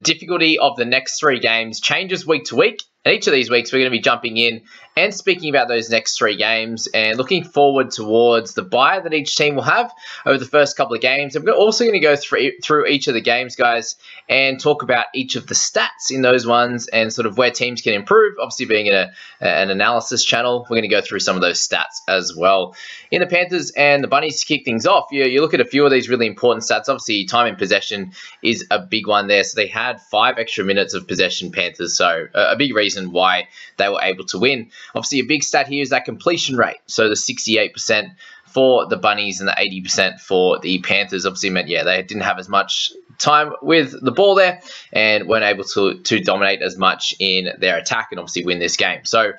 Difficulty of the next 3 games changes week to week. And each of these weeks, we're going to be jumping in and speaking about those next 3 games and looking forward towards the bye that each team will have over the first couple of games. And we're also going to go through each of the games, guys, and talk about each of the stats in those ones and sort of where teams can improve. Obviously, being an analysis channel, we're going to go through some of those stats as well. In the Panthers and the Bunnies, to kick things off, you look at a few of these really important stats. Obviously, time in possession is a big one there. So they had 5 extra minutes of possession, Panthers. So a big reason why they were able to win. Obviously, a big stat here is that completion rate. So the 68% for the Bunnies and the 80% for the Panthers obviously meant, yeah, they didn't have as much time with the ball there and weren't able to dominate as much in their attack and obviously win this game. So,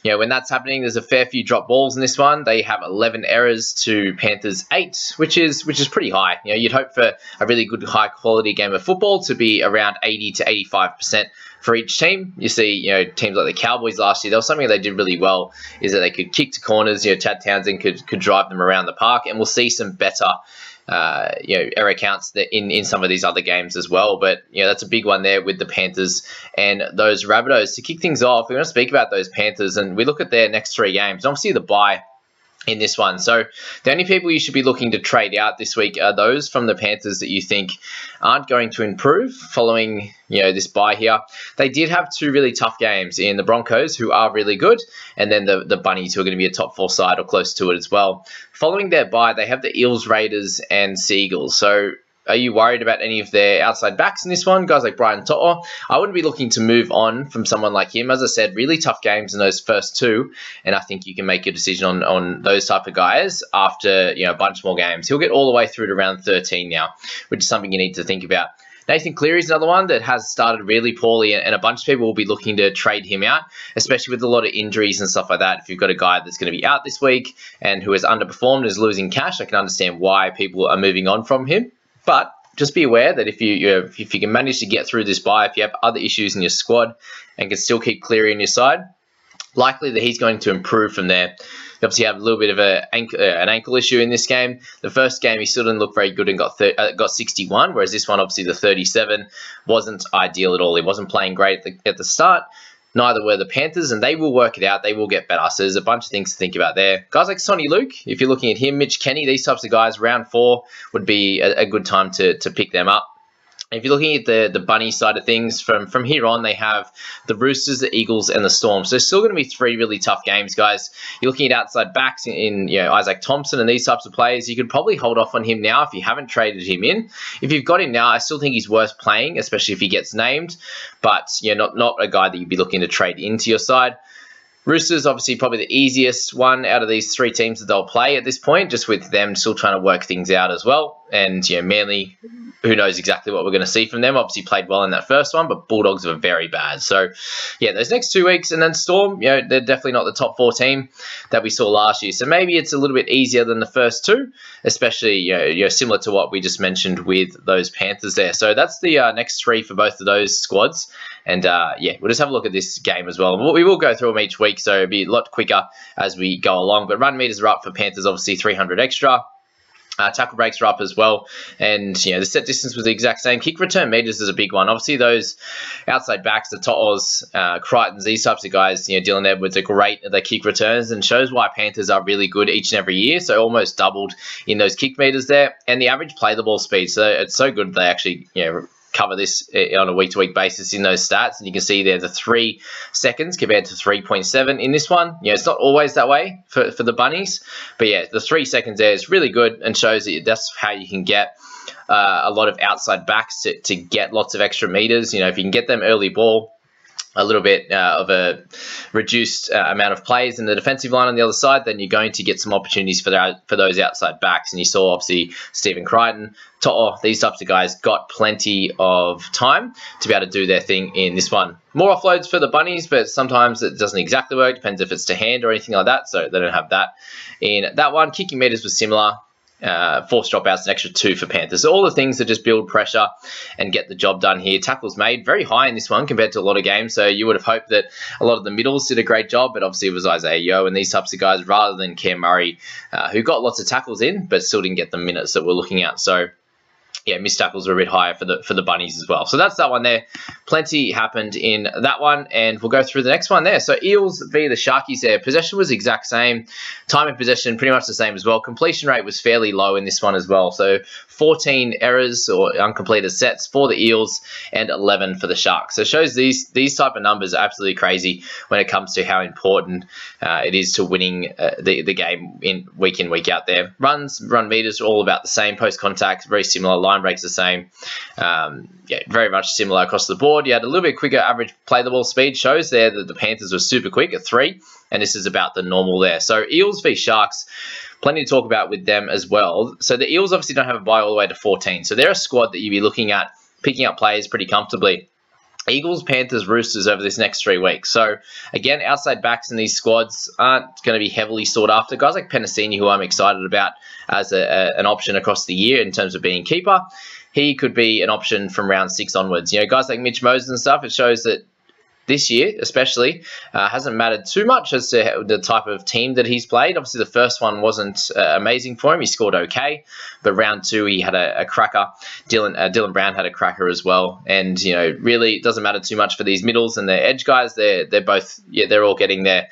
when that's happening, there's a fair few drop balls in this one. They have 11 errors to Panthers 8, which is pretty high. You'd hope for a really good high quality game of football to be around 80 to 85% for each team. You see, teams like the Cowboys last year, there was something they did really well is that they could kick to corners. Chad Townsend could drive them around the park, and we'll see some better error counts in some of these other games as well. But that's a big one there with the Panthers and those Rabbitohs. To kick things off, we're going to speak about those Panthers, and we look at their next 3 games. Obviously, the bye in this one. So the only people you should be looking to trade out this week are those from the Panthers that you think aren't going to improve following this bye here. They did have 2 really tough games in the Broncos, who are really good, and then the Bunnies, who are going to be a top 4 side or close to it as well. Following their bye, they have the Eels, Raiders, and Seagulls. So are you worried about any of their outside backs in this one? Guys like Brian To'o, I wouldn't be looking to move on from someone like him. As I said, really tough games in those first 2, and I think you can make a decision on those type of guys after a bunch more games. He'll get all the way through to round 13 now, which is something you need to think about. Nathan Cleary's another one that has started really poorly, and a bunch of people will be looking to trade him out, especially with a lot of injuries and stuff like that. If you've got a guy that's going to be out this week and who has underperformed, is losing cash, I can understand why people are moving on from him. But just be aware that if you can manage to get through this bye, if you have other issues in your squad and can still keep Cleary on your side, likely that he's going to improve from there. You obviously have a little bit of an ankle issue in this game. The first game he still didn't look very good and got 61, whereas this one, obviously the 37, wasn't ideal at all. He wasn't playing great at the start. Neither were the Panthers, and they will work it out. They will get better. So there's a bunch of things to think about there. Guys like Sonny Luke, if you're looking at him, Mitch Kenny, these types of guys, round 4 would be a good time to pick them up. If you're looking at the Bunny side of things, from here on, they have the Roosters, the Eagles, and the Storm. So there's still going to be 3 really tough games, guys. You're looking at outside backs in Isaac Thompson and these types of players. You could probably hold off on him now if you haven't traded him in. If you've got him now, I still think he's worth playing, especially if he gets named. But not a guy that you'd be looking to trade into your side. Roosters, obviously, probably the easiest one out of these 3 teams that they'll play at this point, just with them still trying to work things out as well. And, Manly, who knows exactly what we're going to see from them. Obviously played well in that first one, but Bulldogs were very bad. So, those next 2 weeks, and then Storm, they're definitely not the top 4 team that we saw last year. So maybe it's a little bit easier than the first 2, especially, similar to what we just mentioned with those Panthers there. So that's the next 3 for both of those squads. And, we'll just have a look at this game as well. We will go through them each week, so it'll be a lot quicker as we go along. But run meters are up for Panthers, obviously 300 extra. Tackle breaks are up as well. And, the set distance was the exact same. Kick return meters is a big one. Obviously, those outside backs, the To'os, Crichtons, these types of guys, Dylan Edwards are great at their kick returns and shows why Panthers are really good each and every year. So almost doubled in those kick meters there. And the average play the ball speed. So it's so good they actually, cover this on a week-to-week basis in those stats, and you can see there the 3 seconds compared to 3.7 in this one. It's not always that way for the Bunnies, but the 3 seconds there is really good and shows that that's how you can get a lot of outside backs to get lots of extra meters. If you can get them early ball, a little bit of a reduced amount of players in the defensive line on the other side, then you're going to get some opportunities for those outside backs. And you saw, obviously, Stephen Crichton, To'o, these types of guys got plenty of time to be able to do their thing in this one. More offloads for the Bunnies, but sometimes it doesn't exactly work. Depends if it's to hand or anything like that, so they don't have that in that one. Kicking meters was similar. Forced dropouts, an extra 2 for Panthers. So all the things that just build pressure and get the job done here. Tackles made, very high in this one compared to a lot of games. So you would have hoped that a lot of the middles did a great job, but obviously it was Isaiah Yeo and these types of guys rather than Cam Murray, who got lots of tackles in, but still didn't get the minutes that we're looking at. So yeah, missed tackles were a bit higher for the Bunnies as well. So that's that one there. Plenty happened in that one, and we'll go through the next one there. So Eels v the Sharkies there. Possession was the exact same. Time of possession pretty much the same as well. Completion rate was fairly low in this one as well. So 14 errors or uncompleted sets for the Eels and 11 for the Sharks. So it shows these type of numbers are absolutely crazy when it comes to how important it is to winning the game in, week out there. Run meters are all about the same. Post contact, very similar. Line breaks the same. Yeah, very much similar across the board. You had a little bit quicker average play the ball speed. Shows there that the Panthers were super quick at 3, and this is about the normal there. So Eels v Sharks, plenty to talk about with them as well. So the Eels obviously don't have a bye all the way to 14. So they're a squad that you'd be looking at picking up players pretty comfortably. Eagles, Panthers, Roosters over this next 3 weeks. So, again, outside backs in these squads aren't going to be heavily sought after. Guys like Penasini, who I'm excited about as an option across the year in terms of being keeper, he could be an option from round 6 onwards. You know, guys like Mitch Moses and stuff, it shows that this year, especially, hasn't mattered too much as to the type of team that he's played. Obviously, the first one wasn't amazing for him. He scored okay, but round 2 he had a cracker. Dylan Brown had a cracker as well, and you know, really it doesn't matter too much for these middles and their edge guys. They're both, yeah, they're all getting their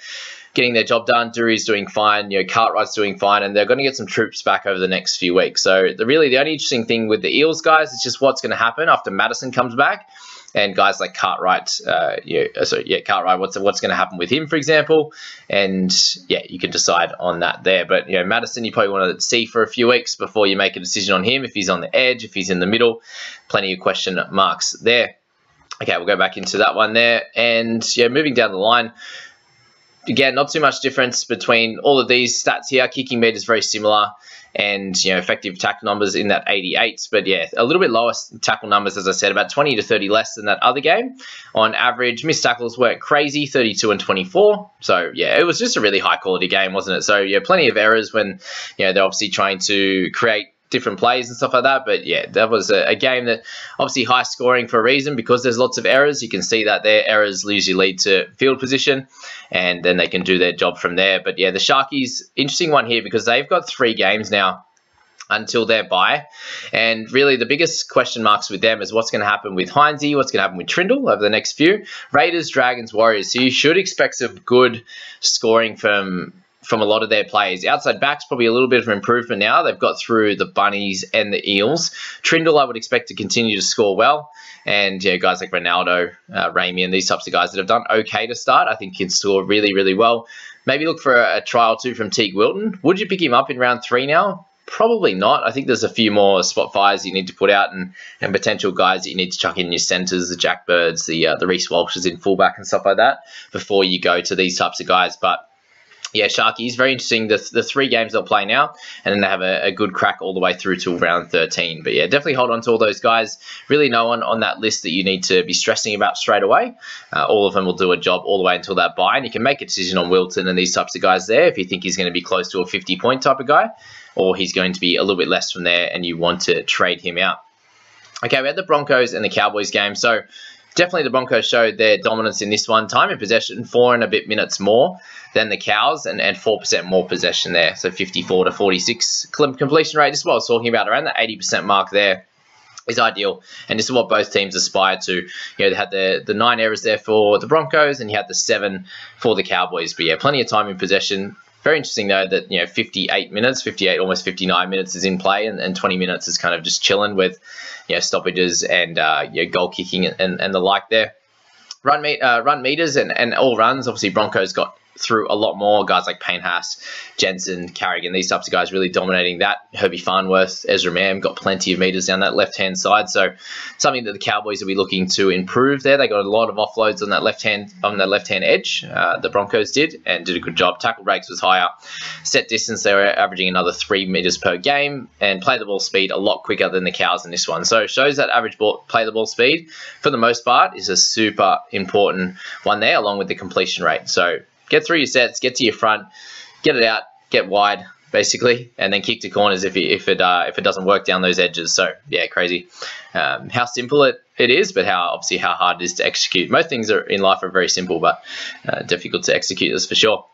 job done. Dury's doing fine, you know, Cartwright's doing fine, and they're going to get some troops back over the next few weeks. So the only interesting thing with the Eels guys is just what's going to happen after Madison comes back. And guys like Cartwright, Cartwright, what's going to happen with him, for example? And yeah, you can decide on that there. But you know, Madison, you probably want to see for a few weeks before you make a decision on him. If he's on the edge, if he's in the middle, plenty of question marks there. Okay, we'll go back into that one there, and yeah, moving down the line. Again, not too much difference between all of these stats here. Kicking meters very similar, and you know, effective tackle numbers in that 88s. But yeah, a little bit lower tackle numbers, as I said, about 20 to 30 less than that other game. On average, missed tackles weren't crazy, 32 and 24. So yeah, it was just a really high quality game, wasn't it? So yeah, plenty of errors when, you know, they're obviously trying to create different plays and stuff like that. But yeah, that was a game that obviously high scoring for a reason, because there's lots of errors. You can see that their errors usually lead to field position, and then they can do their job from there. But yeah, the Sharkies, interesting one here, because they've got 3 games now until their bye, and really the biggest question marks with them is what's going to happen with Heinze, what's going to happen with Trindle over the next few. Raiders, Dragons, Warriors. So you should expect some good scoring from a lot of their players. Outside backs, probably a little bit of an improvement now. They've got through the Bunnies and the Eels. Trindle, I would expect to continue to score well. And you know, guys like Ronaldo, Ramey, and these types of guys that have done okay to start, I think can score really, really well. Maybe look for a trial too from Teague Wilton. Would you pick him up in round 3 now? Probably not. I think there's a few more spot fires you need to put out, and potential guys that you need to chuck in your centres, the Jack Birds, the Reece Walshes in fullback and stuff like that before you go to these types of guys. But yeah, Sharkies, very interesting. The 3 games they'll play now, and then they have a good crack all the way through to round 13. But yeah, definitely hold on to all those guys. Really no one on that list that you need to be stressing about straight away. All of them will do a job all the way until that bye, and you can make a decision on Wilton and these types of guys there if you think he's going to be close to a 50-point type of guy, or he's going to be a little bit less from there and you want to trade him out. Okay, we had the Broncos and the Cowboys game. So definitely the Broncos showed their dominance in this one. Time in possession, 4 and a bit minutes more than the Cows, and 4% more possession there. So 54 to 46. Completion rate, just what I was talking about, around the 80% mark there is ideal. And this is what both teams aspire to. You know, they had the 9 errors there for the Broncos, and you had the 7 for the Cowboys. But yeah, plenty of time in possession. Very interesting, though, that, you know, 58 minutes, 58, almost 59 minutes is in play, and 20 minutes is kind of just chilling with, you know, stoppages and you know, goal kicking and the like there. Run meters and all runs. Obviously, Broncos got through a lot more. Guys like Payne Haas, Jensen, Carrigan, these types of guys really dominating that. Herbie Farnworth, Ezra Mam got plenty of meters down that left-hand side. So something that the Cowboys will be looking to improve there. They got a lot of offloads on that left-hand edge. The Broncos did a good job. Tackle breaks was higher. Set distance, they were averaging another 3 meters per game, and play the ball speed a lot quicker than the Cows in this one. So it shows that average play the ball speed, for the most part, is a super important one there, along with the completion rate. So get through your sets, get to your front, get it out, get wide, basically, and then kick to corners if it doesn't work down those edges. So yeah, crazy. How simple it is, but how hard it is to execute. Most things in life are very simple, but difficult to execute, that's for sure.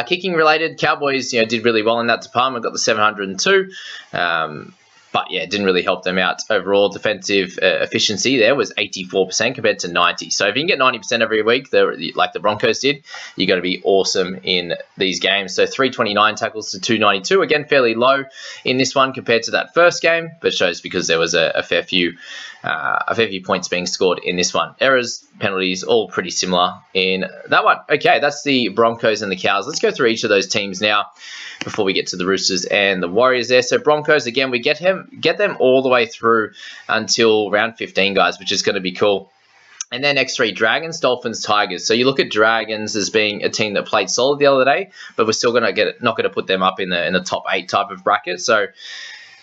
Kicking related, Cowboys, you know, did really well in that department. Got the 702. But yeah, it didn't really help them out. Overall defensive efficiency there was 84% compared to 90. So if you can get 90% every week, like the Broncos did, you got to be awesome in these games. So 329 tackles to 292. Again, fairly low in this one compared to that first game, but shows because there was a fair few points being scored in this one. Errors, penalties, all pretty similar in that one. Okay, that's the Broncos and the Cows. Let's go through each of those teams now before we get to the Roosters and the Warriors there. So Broncos, again, we get them all the way through until round 15, guys, which is going to be cool. And then next three, Dragons, Dolphins, Tigers. So you look at Dragons as being a team that played solid the other day, but we're still not going to put them up in the top 8 type of bracket. So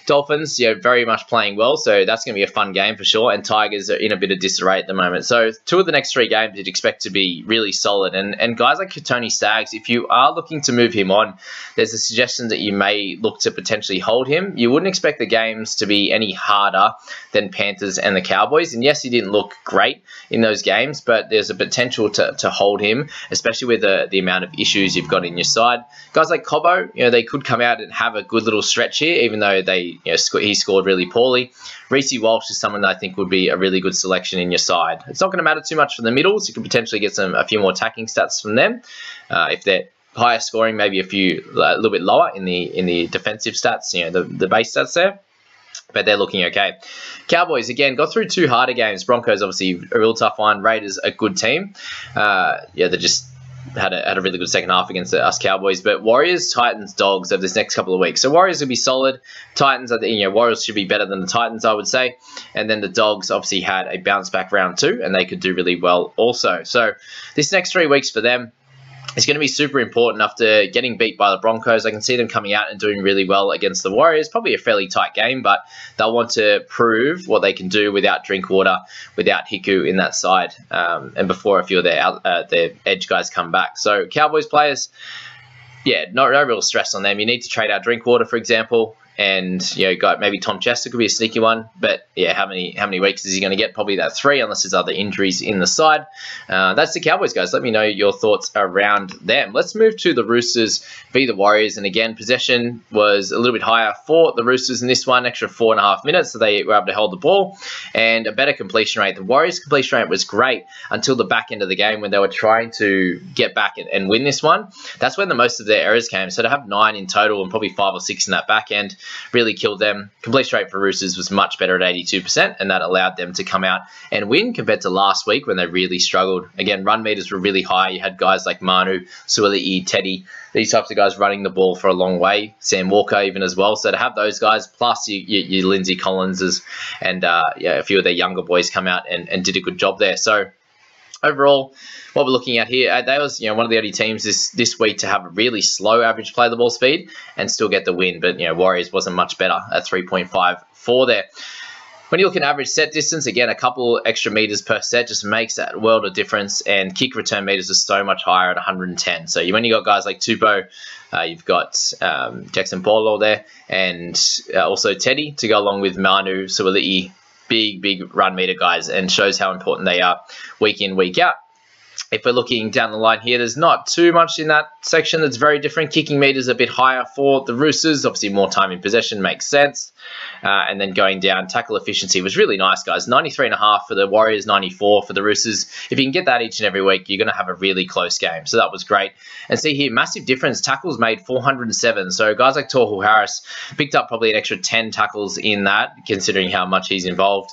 Dolphins, very much playing well, so that's going to be a fun game for sure. And Tigers are in a bit of disarray at the moment. So 2 of the next 3 games you'd expect to be really solid. And guys like Tony Staggs, if you are looking to move him on, there's a suggestion that you may look to potentially hold him. You wouldn't expect the games to be any harder than Panthers and the Cowboys. And yes, he didn't look great in those games, but there's a potential to hold him, especially with the amount of issues you've got in your side. Guys like Cobbo, they could come out and have a good little stretch here, even though he scored really poorly. Reece Walsh is someone that I think would be a really good selection in your side. It's not going to matter too much for the middles. You could potentially get a few more attacking stats from them. If they're higher scoring, maybe a little bit lower in the defensive stats, the base stats there. But they're looking okay. Cowboys, again, got through 2 harder games. Broncos, obviously, a real tough one. Raiders, a good team. They just had a really good second half against us Cowboys. But Warriors, Titans, Dogs over this next couple of weeks. So Warriors will be solid. Titans, Warriors should be better than the Titans, I would say. And then the Dogs obviously had a bounce back round 2, and they could do really well also. So this next 3 weeks for them, it's going to be super important after getting beat by the Broncos. I can see them coming out and doing really well against the Warriors. Probably a fairly tight game, but they'll want to prove what they can do without Drinkwater, without Hiku in that side, and before a few of their edge guys come back. So Cowboys players, no real stress on them. You need to trade out Drinkwater, for example. And got maybe Tom Chester could be a sneaky one, but how many weeks is he going to get? Probably that 3, unless there's other injuries in the side. That's the Cowboys, guys. Let me know your thoughts around them. Let's move to the Roosters v the Warriors, and again, possession was a little bit higher for the Roosters in this one, extra 4.5 minutes, so they were able to hold the ball, and a better completion rate. The Warriors' completion rate was great until the back end of the game when they were trying to get back and win this one. That's when the most of their errors came. So to have 9 in total and probably 5 or 6 in that back end really killed them. Completion rate for Roosters was much better at 82%, and that allowed them to come out and win compared to last week when they really struggled. Again, run meters were really high. You had guys like Manu, Suali'i, Teddy, these types of guys running the ball for a long way. Sam Walker even as well. So to have those guys, plus your Lindsay Collinses and a few of their younger boys come out and did a good job there. So overall, what we're looking at here, they was one of the only teams this week to have a really slow average play the ball speed and still get the win. But Warriors wasn't much better at 3.54 there. When you look at average set distance, again, a couple extra meters per set just makes that world of difference. And kick return meters are so much higher at 110. So when you got guys like Tupou, you've got Jackson Paulo there, and also Teddy to go along with Manu, Suali'i, big run meter guys, and shows how important they are week in, week out. If we're looking down the line here, there's not too much in that section that's very different. Kicking meters a bit higher for the Roosters. Obviously, more time in possession makes sense. And then going down, tackle efficiency was really nice, guys. 93.5 for the Warriors, 94 for the Roosters. If you can get that each and every week, you're going to have a really close game. So that was great. And see here, massive difference. Tackles made 407. So guys like Tohu Harris picked up probably an extra 10 tackles in that, considering how much he's involved,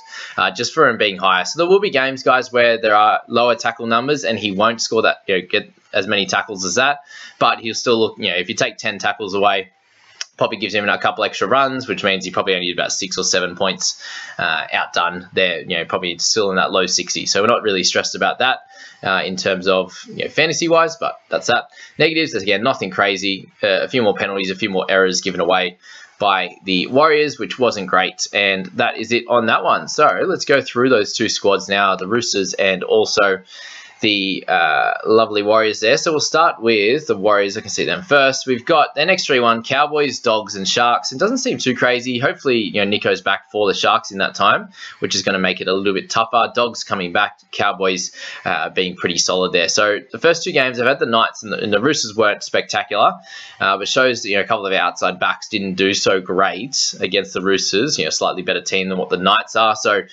just for him being higher. So there will be games, guys, where there are lower tackle numbers and he won't score that, get as many tackles as that. But he'll still look, if you take 10 tackles away, probably gives him a couple extra runs, which means he probably only did about 6 or 7 points outdone there, probably still in that low 60s. So we're not really stressed about that in terms of fantasy-wise, but that's that. Negatives, again, nothing crazy. A few more penalties, a few more errors given away by the Warriors, which wasn't great. And that is it on that one. So let's go through those 2 squads now, the Roosters and also the lovely Warriors there. So we'll start with the Warriors. I can see them first. We've got their next 3-1, Cowboys, Dogs, and Sharks. It doesn't seem too crazy. Hopefully, Nico's back for the Sharks in that time, which is going to make it a little bit tougher. Dogs coming back, Cowboys being pretty solid there. So the first 2 games, I've had the Knights and the Roosters weren't spectacular, but shows a couple of outside backs didn't do so great against the Roosters. Slightly better team than what the Knights are. So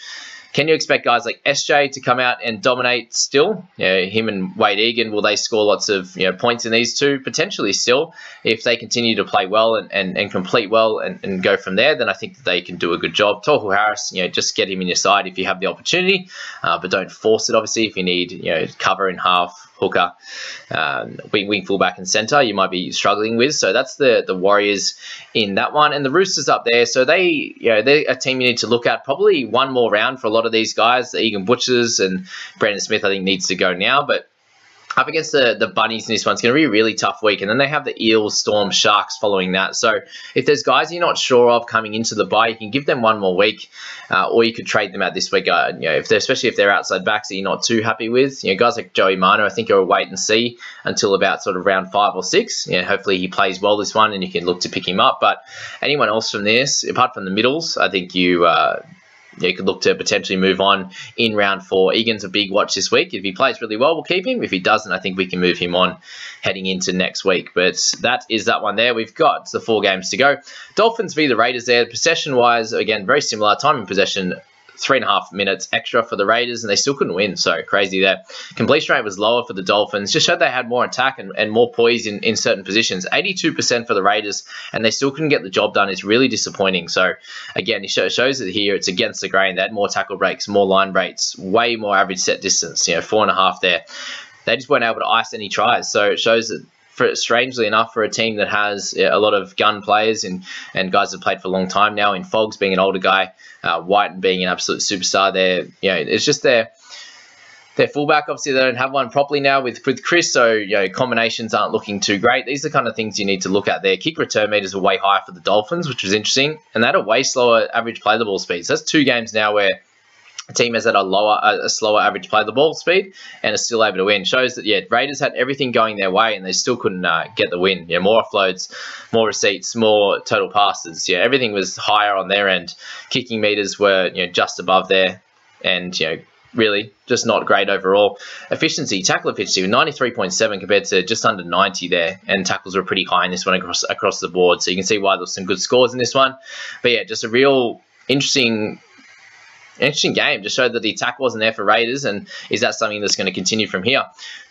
can you expect guys like SJ to come out and dominate still? Him and Wade Egan, will they score lots of points in these two? Potentially still. If they continue to play well and complete well and go from there, then I think that they can do a good job. Tohu Harris, just get him in your side if you have the opportunity, but don't force it, obviously. If you need cover in half, hooker, wing fullback and centre, you might be struggling with. So that's the Warriors in that one. And the Roosters up there, so they're a team you need to look at. Probably one more round for a lot of these guys. The Egan Butchers and Brandon Smith, I think, needs to go now. But up against the Bunnies in this one, it's going to be a really tough week. And then they have the Eels, Storm, Sharks following that. So if there's guys you're not sure of coming into the bye, you can give them one more week, or you could trade them out this week. Especially if they're outside backs that you're not too happy with. Guys like Joey Mano, I think you'll wait and see until about sort of round 5 or 6. Hopefully he plays well this one and you can look to pick him up. But anyone else from this, apart from the middles, I think you could look to potentially move on in round 4. Egan's a big watch this week. If he plays really well, we'll keep him. If he doesn't, I think we can move him on heading into next week. But that is that one there. We've got the 4 games to go. Dolphins v the Raiders there. Possession-wise, again, very similar. Time in possession, 3.5 minutes extra for the Raiders, and they still couldn't win. So crazy there. Completion rate was lower for the Dolphins. Just showed they had more attack and more poise in certain positions. 82% for the Raiders, and they still couldn't get the job done. It's really disappointing. So again, it shows that here it's against the grain. They had more tackle breaks, more line breaks, way more average set distance. 4.5 there. They just weren't able to ice any tries. So it shows that, strangely enough, for a team that has a lot of gun players and guys that have played for a long time now, in Foggs being an older guy, White being an absolute superstar there, it's just their fullback. Obviously, they don't have one properly now with Chris, so combinations aren't looking too great. These are the kind of things you need to look at there. Kick return meters were way higher for the Dolphins, which was interesting, and they had a way slower average play the ball speed. So that's 2 games now where a team has had a slower average play the ball speed and is still able to win. Shows that, Raiders had everything going their way and they still couldn't get the win. More offloads, more receipts, more total passes. Everything was higher on their end. Kicking meters were just above there, and really just not great overall. Efficiency, tackle efficiency, 93.7 compared to just under 90 there, and tackles were pretty high in this one across the board. So you can see why there was some good scores in this one. But just a real interesting game. Just showed that the attack wasn't there for Raiders, and is that something that's going to continue from here?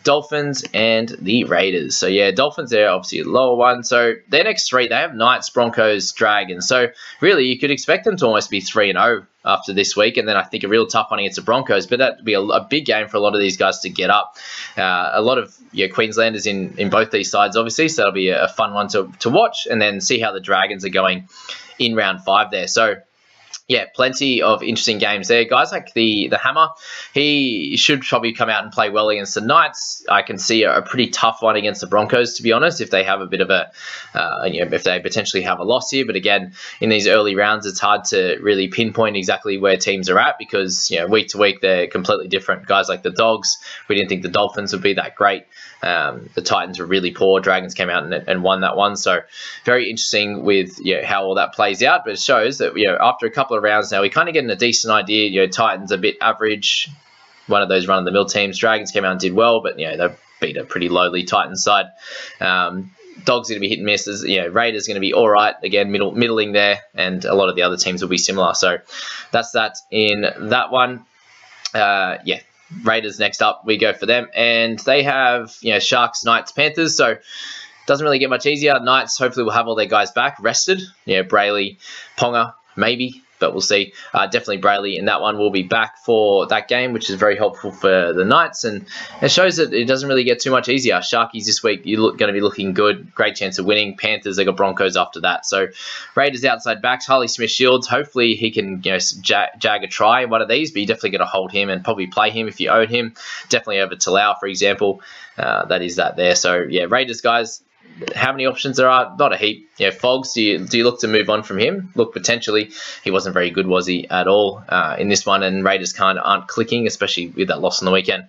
Dolphins and the Raiders. So Dolphins there, obviously a lower one. So their next 3, they have Knights, Broncos, Dragons. So really you could expect them to almost be 3-0 after this week, and then I think a real tough one against the Broncos. But that'd be a big game for a lot of these guys to get up. A lot of Queenslanders in both these sides, obviously, so that'll be a fun one to watch, and then see how the Dragons are going in round 5 there. So plenty of interesting games there. Guys like the Hammer, he should probably come out and play well against the Knights. I can see a pretty tough one against the Broncos, to be honest, if they have a bit of if they potentially have a loss here. But again, in these early rounds, it's hard to really pinpoint exactly where teams are at because, week to week, they're completely different. Guys like the Dogs, we didn't think the Dolphins would be that great. The Titans were really poor. Dragons came out and won that one. So very interesting with how all that plays out. But it shows that after a couple of rounds now, we kind of getting a decent idea. Titans a bit average, one of those run-of-the-mill teams. Dragons came out and did well, but they beat a pretty lowly Titans side. Dogs going to be hit and misses. Raiders going to be all right again, middling there, and a lot of the other teams will be similar. So that's that in that one. Raiders next up, we go for them, and they have Sharks, Knights, Panthers. So doesn't really get much easier. Knights hopefully will have all their guys back rested. Brayley, Ponga, maybe, but we'll see. Definitely Brayley in that one will be back for that game, which is very helpful for the Knights, and it shows that it doesn't really get too much easier. Sharkies this week, you're going to be looking good. Great chance of winning. Panthers, they got Broncos after that. So Raiders outside backs, Harley Smith-Shields. Hopefully he can jag a try in one of these, but you definitely got to hold him and probably play him if you own him. Definitely over Talau, for example. That is that there. So Raiders guys, how many options there are? Not a heap. Foggs, do you look to move on from him? Look, potentially. He wasn't very good, was he, at all in this one? And Raiders kind of aren't clicking, especially with that loss on the weekend.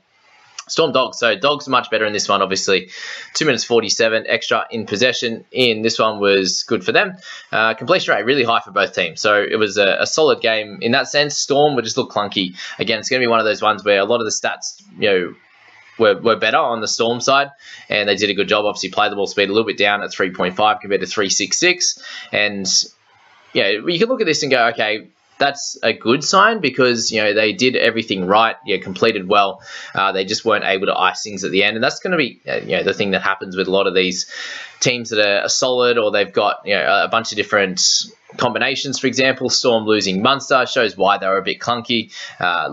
Storm Dogs. So Dogs much better in this one, obviously. 2 minutes 47 extra in possession in this one was good for them. Completion rate really high for both teams. So it was a solid game in that sense. Storm would just look clunky. Again, it's going to be one of those ones where a lot of the stats, were better on the Storm side, and they did a good job. Obviously, play the ball speed a little bit down at 3.5 compared to 3.66. And you can look at this and go, okay, that's a good sign because, they did everything right, completed well. They just weren't able to ice things at the end. And that's going to be, the thing that happens with a lot of these teams that are solid, or they've got, a bunch of different combinations. For example, Storm losing Munster shows why they were a bit clunky.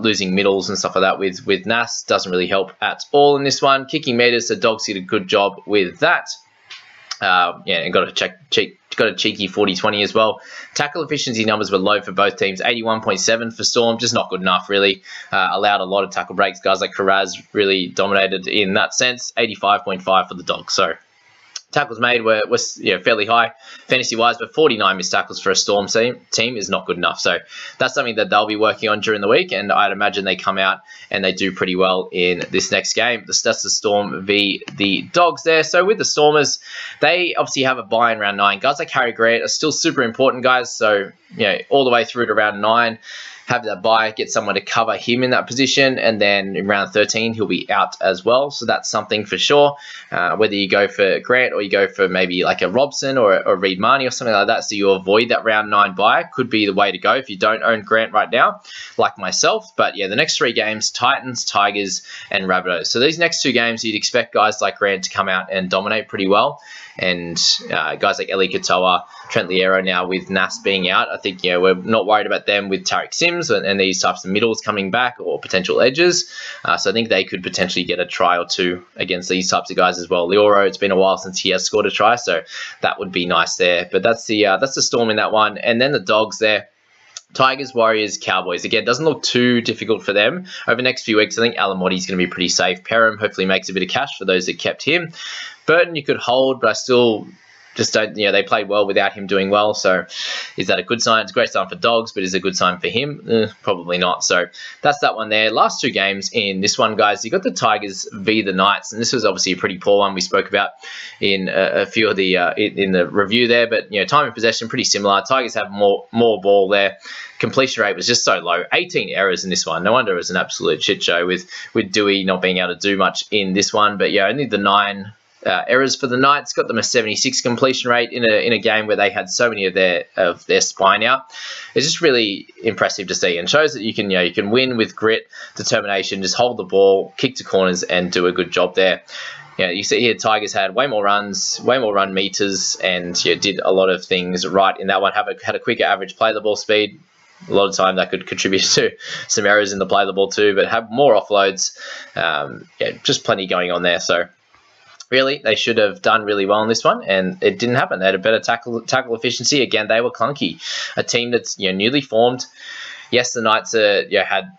Losing middles and stuff like that with Nas doesn't really help at all in this one. Kicking meters, the Dogs did a good job with that. And got a cheeky 40-20 as well. Tackle efficiency numbers were low for both teams. 81.7 for Storm, just not good enough, really. Allowed a lot of tackle breaks. Guys like Karaz really dominated in that sense. 85.5 for the Dogs. So tackles made were fairly high fantasy-wise, but 49 missed tackles for a Storm team is not good enough. So that's something that they'll be working on during the week, and I'd imagine they come out and they do pretty well in this next game. That's the Storm v the Dogs there. So with the Stormers, they obviously have a bye in round 9. Guys like Harry Grant are still super important, guys. So, all the way through to round 9, have that bye, get someone to cover him in that position, and then in round 13 he'll be out as well. So that's something for sure. Whether you go for Grant or you go for maybe like a Robson or a Reed Marnie or something like that, so you avoid that round 9 bye, could be the way to go if you don't own Grant right now, like myself. But the next 3 games, Titans, Tigers, and Rabbitohs. So these next 2 games, you'd expect guys like Grant to come out and dominate pretty well. And guys like Eli Katoa, Trent Liero now with Nas being out, I think we're not worried about them with Tariq Sims and these types of middles coming back or potential edges. So I think they could potentially get a try or 2 against these types of guys as well. Lioro, it's been a while since he has scored a try, so that would be nice there. But that's the Storm in that one, and then the Dogs there. Tigers, Warriors, Cowboys. Again, doesn't look too difficult for them. Over the next few weeks, I think Alamotti's going to be pretty safe. Perham hopefully makes a bit of cash for those that kept him. Burton you could hold, but I still just don't, they played well without him doing well. So is that a good sign? It's a great sign for Dogs, but is it a good sign for him? Probably not. So that's that one there. Last 2 games in this one, guys. You got the Tigers v the Knights, and this was obviously a pretty poor one we spoke about in a few of the in the review there. But time in possession pretty similar. Tigers have more ball there. Completion rate was just so low. 18 errors in this one. No wonder it was an absolute shit show with Dewey not being able to do much in this one. But only the 9 errors for the Knights got them a 76 completion rate in a game where they had so many of their spine out. It's just really impressive to see, and shows that you can win with grit, determination, just hold the ball, kick to corners, and do a good job there. You see here Tigers had way more runs, way more run meters, and did a lot of things right in that one. Had a quicker average play the ball speed. A lot of time that could contribute to some errors in the play the ball too, but have more offloads. Just plenty going on there. So really, they should have done really well in this one, and it didn't happen. They had a better tackle efficiency. Again, they were clunky. A team that's newly formed. Yes, the Knights had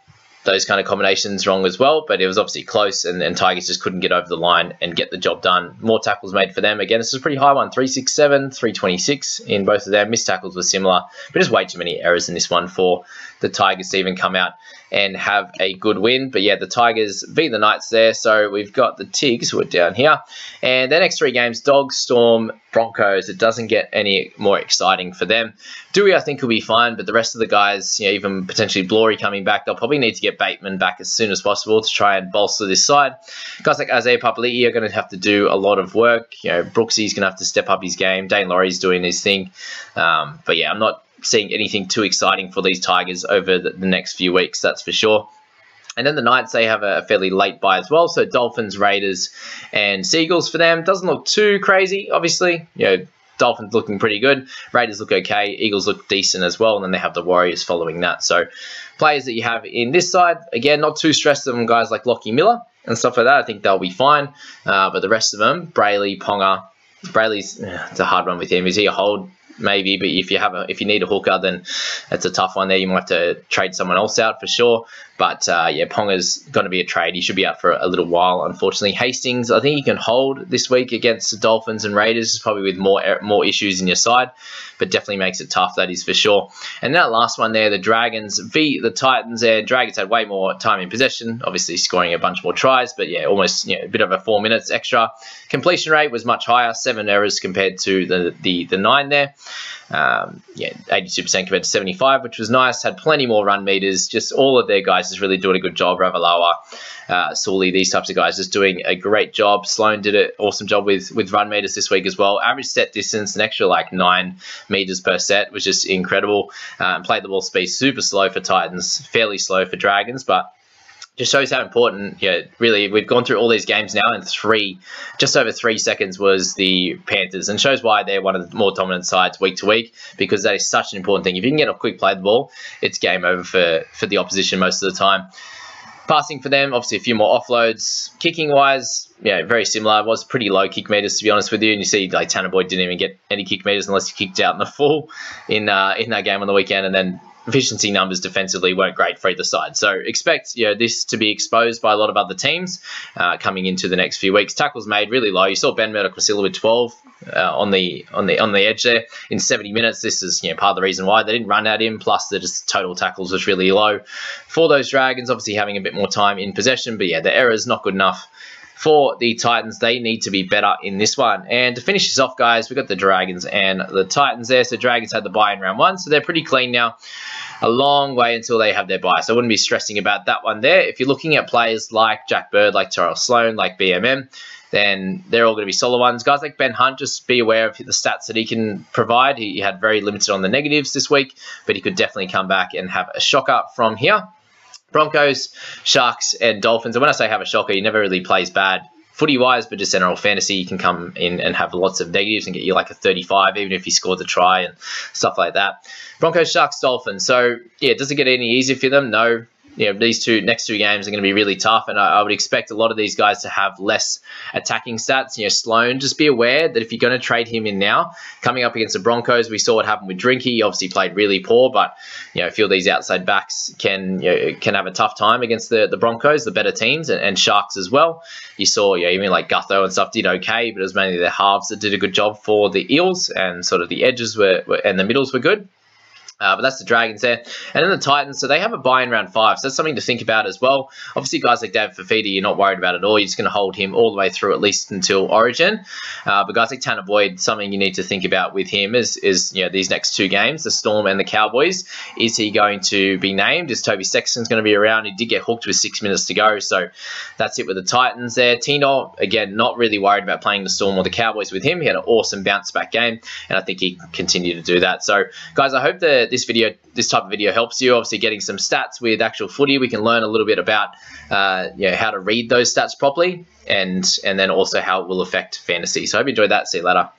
those kind of combinations wrong as well, but it was obviously close, and Tigers just couldn't get over the line and get the job done. More tackles made for them. Again, this is a pretty high one, 367, 326 in both of them. Missed tackles were similar, but just way too many errors in this one for the Tigers to even come out and have a good win. But the Tigers v the Knights there. So we've got the Tigs who are down here. And the next 3 games, Dogs, Storm, Broncos. It doesn't get any more exciting for them. Dewey, I think, will be fine, but the rest of the guys, even potentially Blory coming back, they'll probably need to get Bateman back as soon as possible to try and bolster this side. Guys like Isaiah Papali'i are going to have to do a lot of work. Brooksy's going to have to step up his game. Dane Laurie's doing his thing. But I'm not seeing anything too exciting for these Tigers over the next few weeks, that's for sure. And then the Knights, they have a fairly late bye as well. So Dolphins, Raiders, and Seagulls for them. Doesn't look too crazy, obviously. Dolphins looking pretty good. Raiders look okay. Eagles look decent as well. And then they have the Warriors following that. So players that you have in this side, again, not too stressed on guys like Lockie Miller and stuff like that. I think they'll be fine. But the rest of them, Brayley, Ponga. Brayley's, it's a hard one with him. Is he a hold? Maybe, but if you need a hooker, then it's a tough one there. You might have to trade someone else out for sure. But yeah, Ponga's going to be a trade. He should be out for a little while, unfortunately. Hastings, I think you can hold this week against the Dolphins and Raiders, probably with more issues in your side, but definitely makes it tough, that is for sure. And that last one there, the Dragons v the Titans there. Dragons had way more time in possession, obviously scoring a bunch more tries, but yeah, almost a bit over 4 minutes extra. Completion rate was much higher, 7 errors compared to the 9 there. Yeah, 82% compared to 75, which was nice. Had plenty more run meters. Just all of their guys just really doing a good job. Ravalawa, Sully, these types of guys just doing a great job. Sloan did an awesome job with run meters this week as well. Average set distance, an extra like 9 meters per set, which is incredible. Played the ball speed super slow for Titans, fairly slow for Dragons, but just shows how important, really, we've gone through all these games now, and just over 3 seconds was the Panthers, and shows why they're one of the more dominant sides week to week, because that is such an important thing. If you can get a quick play of the ball, it's game over for the opposition most of the time. Passing for them, obviously a few more offloads. Kicking-wise, very similar. It was pretty low kick meters, to be honest with you. And you see, like, Tanner Boyd didn't even get any kick meters unless he kicked out in the full in that game on the weekend, and then efficiency numbers defensively weren't great for either side. So expect this to be exposed by a lot of other teams coming into the next few weeks. Tackles made really low. You saw Ben Murdoch-Wasilla with 12 on the edge there in 70 minutes. This is part of the reason why they didn't run at him. Plus the just total tackles was really low for those Dragons. Obviously having a bit more time in possession, but yeah, the errors not good enough for the Titans. They need to be better in this one. And to finish this off, guys, we've got the Dragons and the Titans there. So Dragons had the bye in round 1, so they're pretty clean now. A long way until they have their bye, so I wouldn't be stressing about that one there. If you're looking at players like Jack Bird, like Terrell Sloan, like BMM, then they're all going to be solid ones. Guys like Ben Hunt, just be aware of the stats that he can provide. He had very limited on the negatives this week, but he could definitely come back and have a shocker from here. Broncos, Sharks, and Dolphins. And when I say have a shocker, he never really plays bad footy-wise, but just general fantasy, you can come in and have lots of negatives and get you like a 35, even if he scores a try and stuff like that. Broncos, Sharks, Dolphins. So, yeah, does it get any easier for them? No. These next two games are going to be really tough, and I would expect a lot of these guys to have less attacking stats. Sloan, just be aware that if you're going to trade him in now, coming up against the Broncos, we saw what happened with Drinky. He obviously played really poor, but I feel these outside backs can have a tough time against the Broncos, the better teams, and Sharks as well. You saw even like Gutho and stuff did okay, but it was mainly their halves that did a good job for the Eels, and sort of the edges and the middles were good. But that's the Dragons there. And then the Titans, so they have a bye in round 5, so that's something to think about as well. Obviously, guys like David Fafita, you're not worried about at all. You're just going to hold him all the way through, at least until Origin. But guys like Tanner Boyd, something you need to think about with him is these next 2 games, the Storm and the Cowboys. Is he going to be named? Is Toby Sexton's going to be around? He did get hooked with 6 minutes to go, so that's it with the Titans there. Tino, again, not really worried about playing the Storm or the Cowboys with him. He had an awesome bounce-back game, and I think he can continue to do that. So, guys, I hope that this type of video helps you. Obviously, getting some stats with actual footy, we can learn a little bit about how to read those stats properly, and then also how it will affect fantasy. So I hope you enjoyed that. See you later.